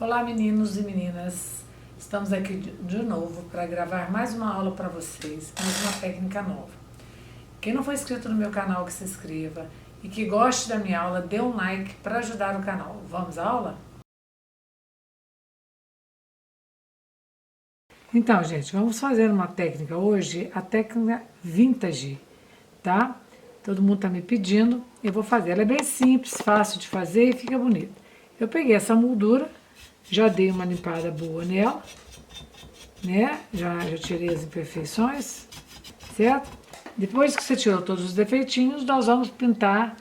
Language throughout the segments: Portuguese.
Olá meninos e meninas, estamos aqui de novo para gravar mais uma aula para vocês, mais uma técnica nova. Quem não for inscrito no meu canal, que se inscreva, e que goste da minha aula, dê um like para ajudar o canal. Vamos à aula? Então, gente, vamos fazer uma técnica hoje, a técnica vintage, tá? Todo mundo tá me pedindo, eu vou fazer. Ela é bem simples, fácil de fazer e fica bonita. Eu peguei essa moldura, já dei uma limpada boa nela, né? Já tirei as imperfeições, certo? Depois que você tirou todos os defeitinhos, nós vamos pintar,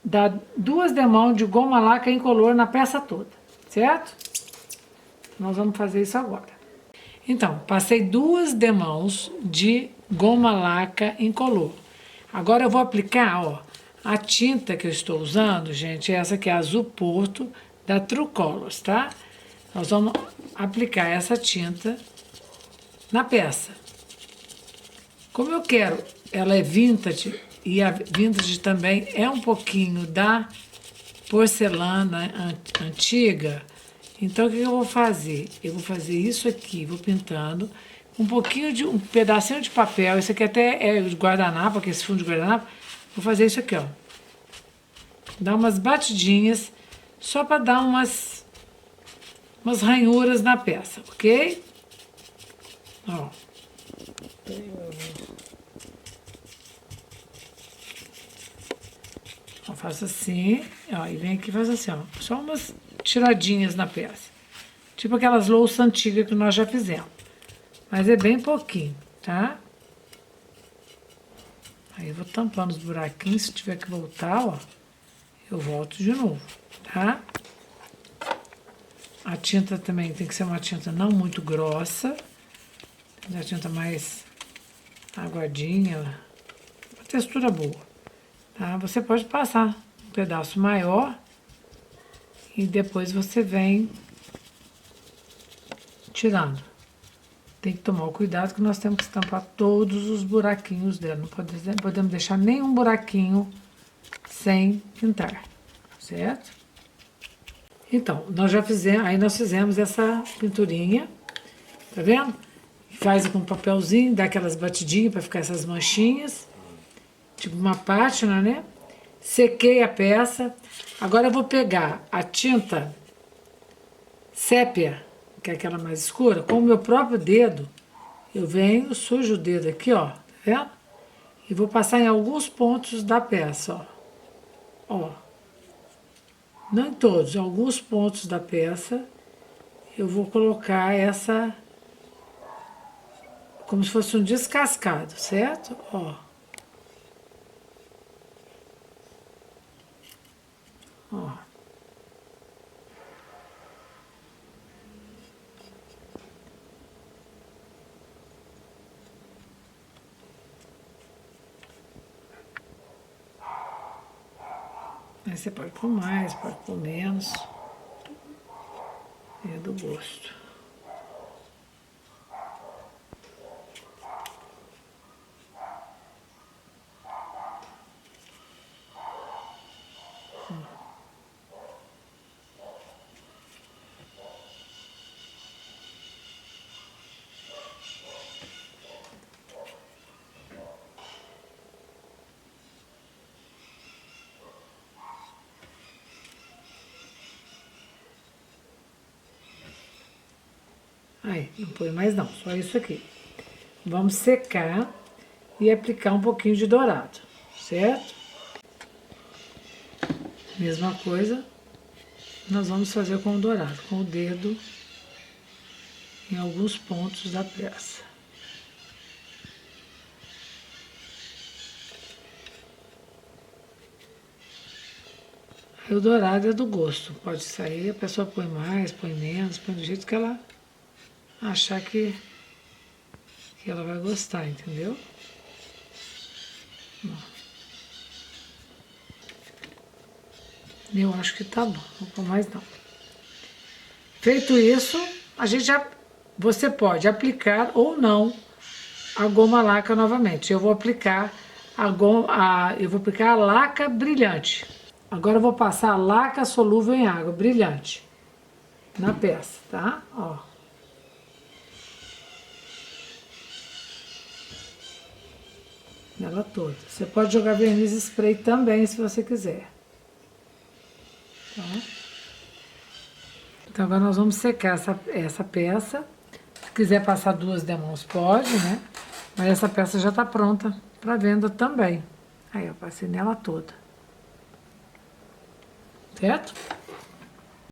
dar 2 demãos de goma laca incolor na peça toda, certo? Nós vamos fazer isso agora. Então, passei 2 demãos de goma laca incolor. Agora eu vou aplicar, ó, a tinta que eu estou usando, gente, é essa aqui, é azul porto, da True Colors, tá? Nós vamos aplicar essa tinta na peça. Como eu quero, ela é vintage, e a vintage também é um pouquinho da porcelana antiga, então o que eu vou fazer? Eu vou fazer isso aqui, vou pintando um pouquinho de um pedacinho de papel, isso aqui até é de guardanapo, aqui esse fundo de guardanapo, vou fazer isso aqui, ó. Dar umas batidinhas, só para dar umas ranhuras na peça, ok? Ó. Eu faço assim, ó, e vem aqui e faz assim, ó. Só umas tiradinhas na peça. Tipo aquelas louças antigas que nós já fizemos. Mas é bem pouquinho, tá? Aí eu vou tampando os buraquinhos, se tiver que voltar, ó, eu volto de novo, tá? A tinta também tem que ser uma tinta não muito grossa, uma tinta mais aguadinha, uma textura boa, tá? Você pode passar um pedaço maior e depois você vem tirando. Tem que tomar o cuidado que nós temos que estampar todos os buraquinhos dela, não podemos deixar nenhum buraquinho sem pintar, certo? Então, nós fizemos essa pinturinha, tá vendo? Faz com um papelzinho, dá aquelas batidinhas para ficar essas manchinhas, tipo uma pátina, né? Sequei a peça. Agora eu vou pegar a tinta sépia, que é aquela mais escura, com o meu próprio dedo, eu venho, sujo o dedo aqui, ó, tá vendo? E vou passar em alguns pontos da peça, ó. Ó. Não em todos, em alguns pontos da peça, eu vou colocar essa, como se fosse um descascado, certo? Ó. Ó. Aí você pode pôr mais, pode pôr menos. É do gosto. Aí, não põe mais não, só isso aqui. Vamos secar e aplicar um pouquinho de dourado, certo? Mesma coisa, nós vamos fazer com o dourado, com o dedo em alguns pontos da peça. E o dourado é do gosto, pode sair, a pessoa põe mais, põe menos, põe do jeito que ela achar que ela vai gostar, entendeu? Eu acho que tá bom, não vou mais não. Feito isso, você pode aplicar ou não a goma laca novamente. Eu vou aplicar a laca brilhante. Agora eu vou passar a laca solúvel em água, brilhante. na peça, tá? Ó. Nela toda. Você pode jogar verniz spray também, se você quiser. Tá? Então, agora nós vamos secar essa peça. Se quiser passar 2 demãos, pode, né? Mas essa peça já tá pronta para venda também. Aí, eu passei nela toda. Certo?